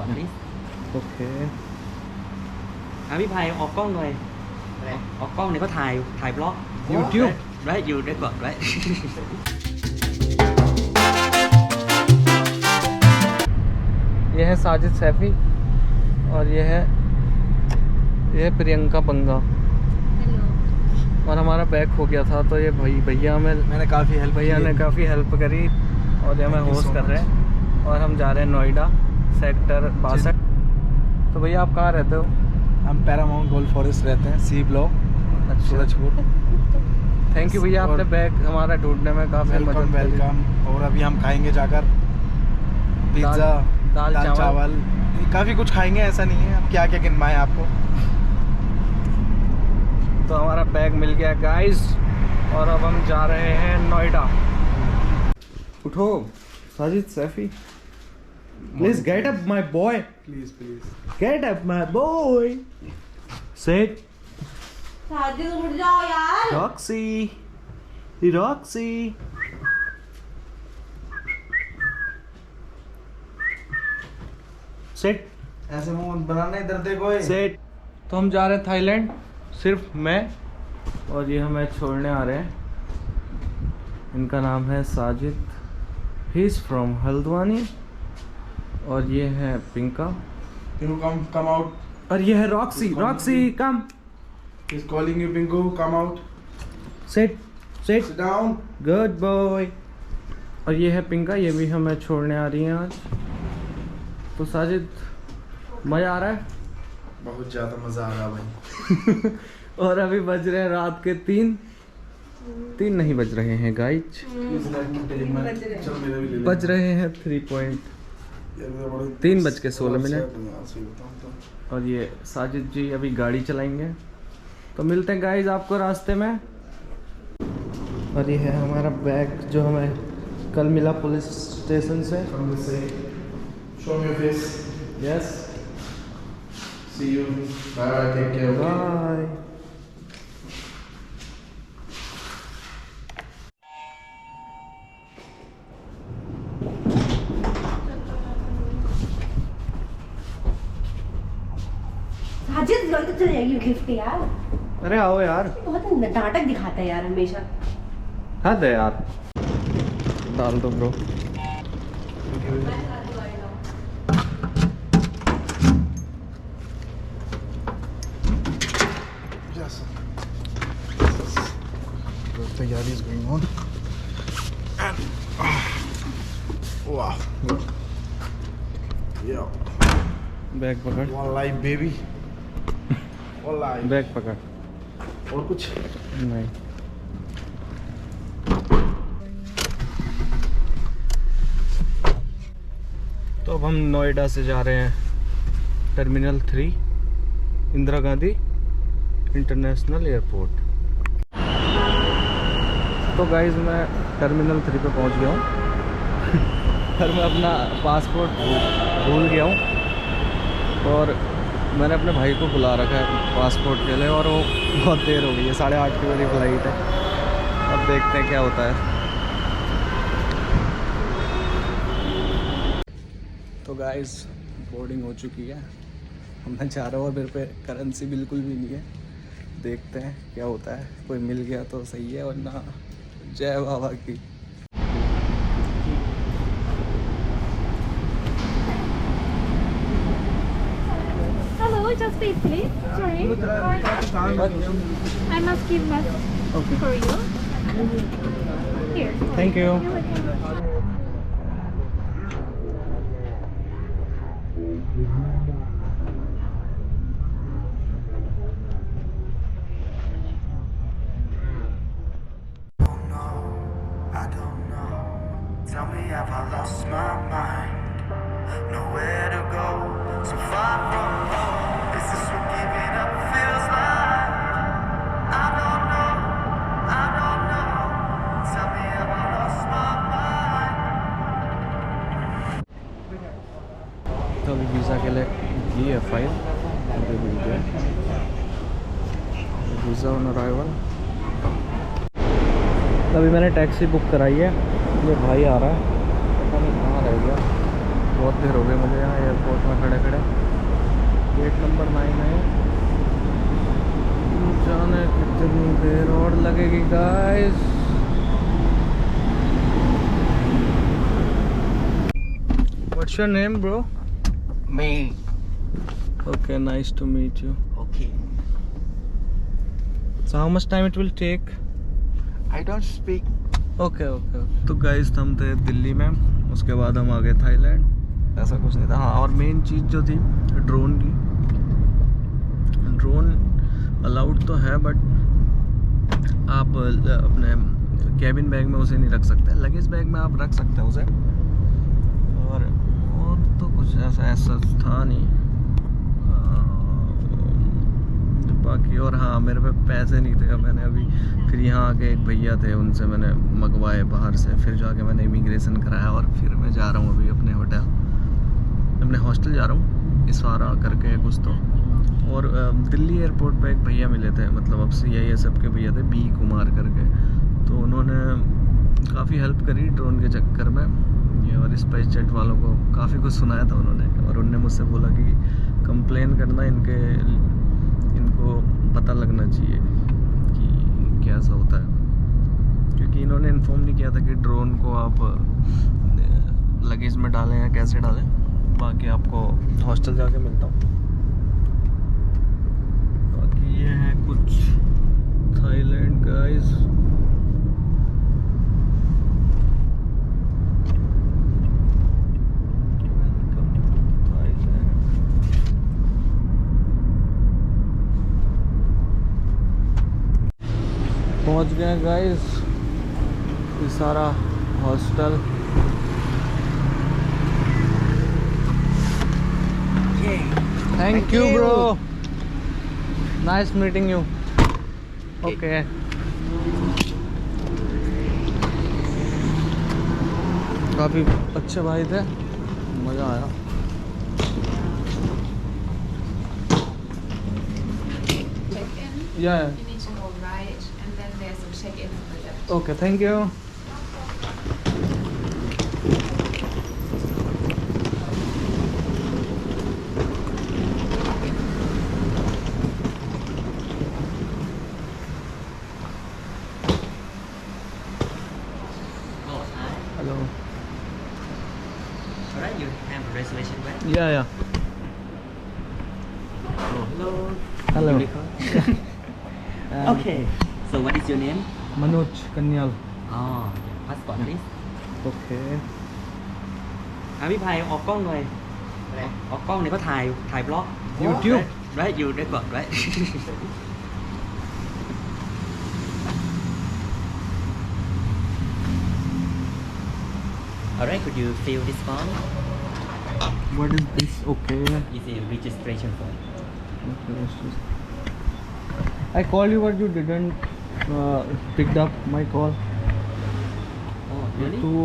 ก่อน please โอเค พี่พายออกกล้องหน่อยออกกล้องเนี่ยเขาถ่ายบล็อก YouTube right you record right ये है साजिद सैफी और ये है प्रियंका बंगा। और हमारा बैग खो गया था तो ये भैया मैंने काफ़ी हेल्प करी और ये हमें होस्ट कर रहे हैं और हम जा रहे हैं नोएडा सेक्टर 62। तो भैया आप कहाँ रहते हो? हम पैरामाउंट गोल्ड फॉरेस्ट रहते हैं, C block, Surajpur. Thank you भैया, आपने बैग हमारा ढूंढने में काफ़ी मदद करी। और अभी हम खाएंगे जाकर पिज्ज़ा, दाल चावल, काफ़ी कुछ खाएंगे, ऐसा नहीं है। अब क्या क्या गिनवाएं आपको। तो हमारा बैग मिल गया गाइस और अब हम जा रहे हैं नोएडा। उठो Sajid Saifi, please get up my boy, please get up my boy, सेट साजिद उठ जाओ यार। रॉक्सी सेट, ऐसे मुंह बनाना, इधर देखो सेट। तो हम जा रहे हैं थाईलैंड, सिर्फ मैं और ये हमें छोड़ने आ रहे हैं। इनका नाम है Sajid, he is from Haldwani. और ये है पिंका, कम आउट। और ये है Roxy come, is calling you Pinku, come out, sit sit down, good boy. और ये है पिंका, ये भी हमें छोड़ने आ रही हैं आज। तो साजिद मज़ा आ रहा है? बहुत ज़्यादा मज़ा आ रहा भाई। और अभी बज रहे हैं रात के 3 नहीं बज रहे हैं गाइज, बज रहे हैं 3:16। और ये साजिद जी अभी गाड़ी चलाएंगे, तो मिलते हैं गाइज आपको रास्ते में। और ये है हमारा बैग जो हमें कल मिला पुलिस स्टेशन से। Show me your face. Yes, See you. Bye. Take care. Okay. Bye. Sajid जल्दी चले जाएगी गिफ्ट यार। अरे आओ यार, बहुत नाटक दिखाता है यार हमेशा। हद है यार, डाल दो ब्रो। तैयारी is going on and wow, yeah, bag पकड़, one life baby, one life। Bag पकड़। और कुछ नहीं, तो अब हम नोएडा से जा रहे हैं terminal 3 Indira Gandhi international airport. तो गाइज़ मैं टर्मिनल 3 पे पहुंच गया हूँ पर मैं अपना पासपोर्ट भूल गया हूँ और मैंने अपने भाई को बुला रखा है पासपोर्ट के लिए और वो बहुत देर हो गई है, 8:30 की मेरी फ़्लाइट है। अब देखते हैं क्या होता है। तो गाइज़ बोर्डिंग हो चुकी है, अब मैं जा रहा हूँ और मेरे पे करेंसी बिल्कुल भी नहीं है। देखते हैं क्या होता है, कोई मिल गया तो सही है वरना जय बाबा की। Hello, just wait please. Sorry. I must give message Okay. for you. Here. Thank you. You're welcome. Tell me, have I lost my mind? Nowhere to go, so far from home. Is this what giving up feels like? I don't know. Tell me, have I lost my mind? तो अभी visa के लिए ये है file, अभी मिल गया visa on arrival. अभी मैंने टैक्सी बुक कराई है, ये भाई आ रहा है, पता नहीं कहाँ रह गया, बहुत देर हो गई मुझे यहाँ एयरपोर्ट में खड़े खड़े। गेट नंबर 9 है, जाने कितनी देर और लगेगी guys. What's your name, bro? Me. Okay, nice to meet you. Okay. So how much time it will take? I don't speak. Okay okay. तो गाइस हम थे दिल्ली में, उसके बाद हम आ गए थाईलैंड। ऐसा कुछ नहीं था। हाँ, और मेन चीज़ जो थी ड्रोन की। ड्रोन अलाउड तो है बट आप अपने कैबिन बैग में उसे नहीं रख सकते। लगेज बैग में आप रख सकते हैं उसे। और तो कुछ ऐसा था नहीं बाकी। और हाँ, मेरे पे पैसे नहीं थे। मैंने अभी फिर यहाँ आके एक भैया थे, उनसे मैंने मंगवाए बाहर से, फिर जाके मैंने इमिग्रेशन कराया और फिर मैं जा रहा हूँ अभी अपने हॉस्टल जा रहा हूँ, इसारा करके कुछ तो। और दिल्ली एयरपोर्ट पे एक भैया मिले थे, मतलब अब CISF के भैया थे, बी कुमार करके। तो उन्होंने काफ़ी हेल्प करी ड्रोन के चक्कर में ये, और स्पाइस जेट वालों को काफ़ी कुछ सुनाया था उन्होंने। और उन्होंने मुझसे बोला कि कंप्लेन करना, इनको पता लगना चाहिए कि क्या ऐसा होता है, क्योंकि इन्होंने इन्फॉर्म नहीं किया था कि ड्रोन को आप लगेज में डालें या कैसे डालें। बाकी आपको हॉस्टल जाके मिलता हूँ। बाकी ये है कुछ थाईलैंड गाइस। पहुंच गए गाइस इसारा hostel. Thank you bro, nice meeting you. Okay. काफ़ी अच्छे भाई थे, मज़ा आया। Yeah okay, thank you. Hello. Alright, you have a reservation, right? Yeah Oh, hello. Hello. Unicorn. Okay. So what is your name? Manoj Kanyal. Oh, passport please. Okay. พี่พายออกกล้องหน่อยออกกล้องเนี่ยก็ถ่ายบล็อก YouTube right you record right alright could you fill this form? What is this? Okay. It's a registration form. Okay, let's just... I called you but you didn't picked up my call. Oh really? Two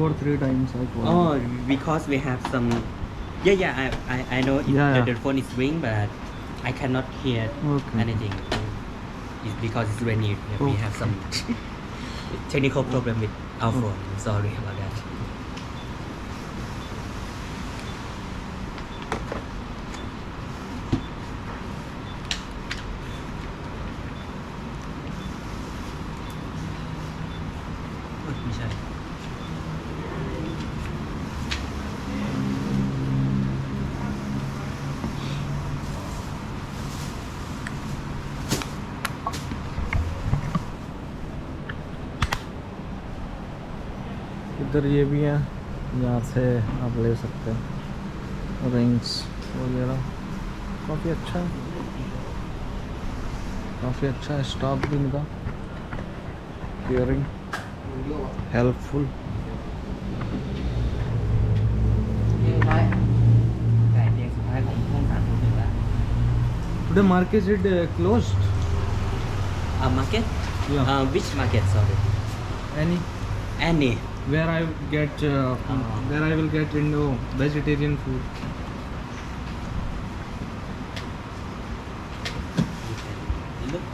or three times I called. Oh, because we have some. Yeah. I know the phone is ring, but I cannot hear anything. It's because it's raining. We have some technical problem with our phone. Sorry about that.ไม่ใช่ इधर ये भी है, यहाँ से आप ले सकते हैं रिंग्स वगैरह। काफ़ी अच्छा है स्टॉक भी इनका, caring, helpful. Today market is closed. Market? Yeah. Which market? Sorry. Any. Where I will get into vegetarian food. You can look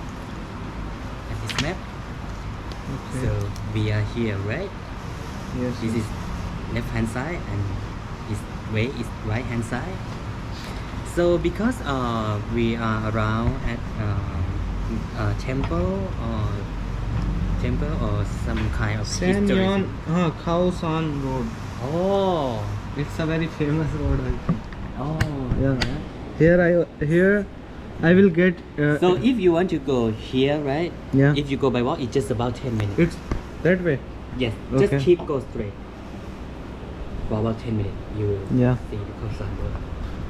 at this map. Okay. So we are here, right? Yes. This is left hand side and is way is right hand side. So because we are around at temple or some kind of history. Khao San Road. Oh, It's a very famous road, I think. oh, Yeah. Here I will get. So if you want to go here, right? Yeah. If you go by walk, it's just about 10 minutes. It's that way. Yes. Okay. Just keep go straight. For about 10 minutes, you will Yeah. see the Khosan Road.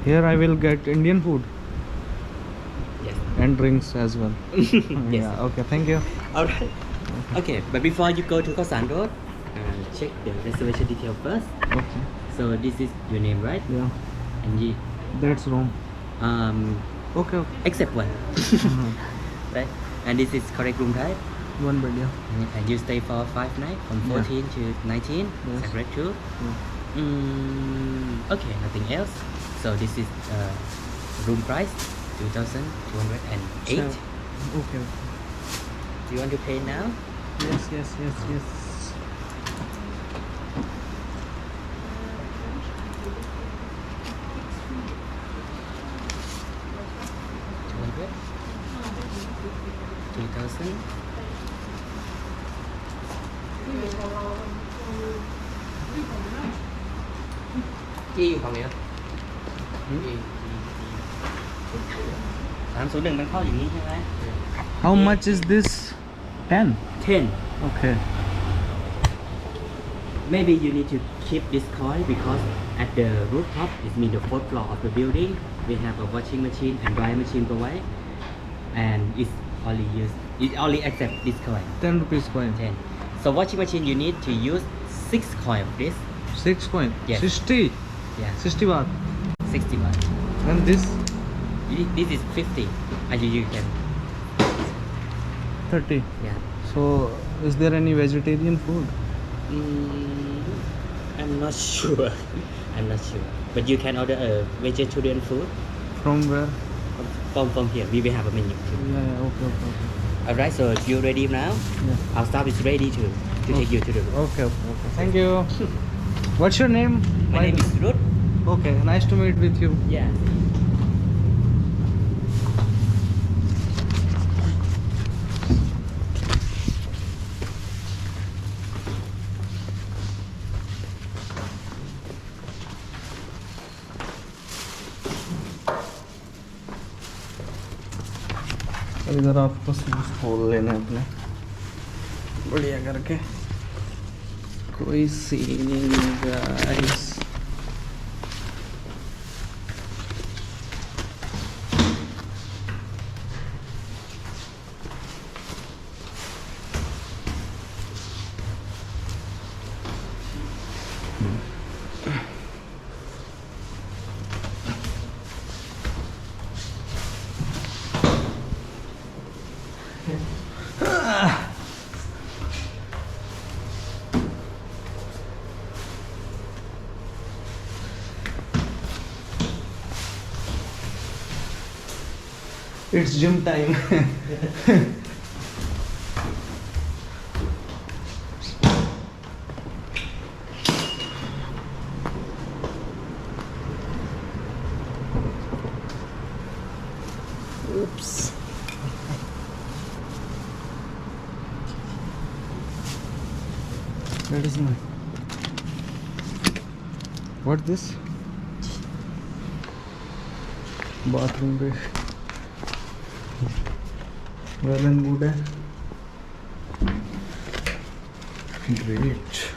Here I will get Indian food Yes. and drinks as well. Yes. Yeah. Okay. Thank you. Alright. Okay, but before you go to Khosan Road, check the reservation detail first. Okay. So this is your name, right? Yeah. And you, That's wrong. Okay. except one, right? And this is correct room type. One bed. Yeah. And you stay for 5 nights from 14 to 19. Yes. Is that correct too? Yeah. Okay, nothing else. So this is room price 2,208. Okay. Do you want to pay now? Yes. 200. 2,000. Chiอยู่ฝั่งนี้ 301มันเข้าอย่างนี้ใช่ไหม How much is this? 10. 10. Okay. Maybe you need to keep this coin because at the rooftop, it means the fourth floor of the building, we have a washing machine and drying machine provided, and it only accept this coin, 10 rupees coin. 10. So washing machine, you need to use 6 coin of this. 6 coin. Yes. 60. Yeah, 60 baht. 60 baht. And this This is 50, and you can, 30. yeah. So is there any vegetarian food? I'm not sure. I'm not sure. But you can order a vegetarian food From where? from here. We will have a menu too. Yeah. Okay. Alright, so if you're ready now, Yeah. our staff is ready to take you to the room. Okay. Thank you. What's your name? My name is Ruth. Okay. Nice to meet with you. Yeah. इधर आपको shoes खोल लेने अपने बढ़िया करके कोई scene ही नहीं guys It's gym time. Oops. That is my. What this? Bathroom break. Well and good. Great.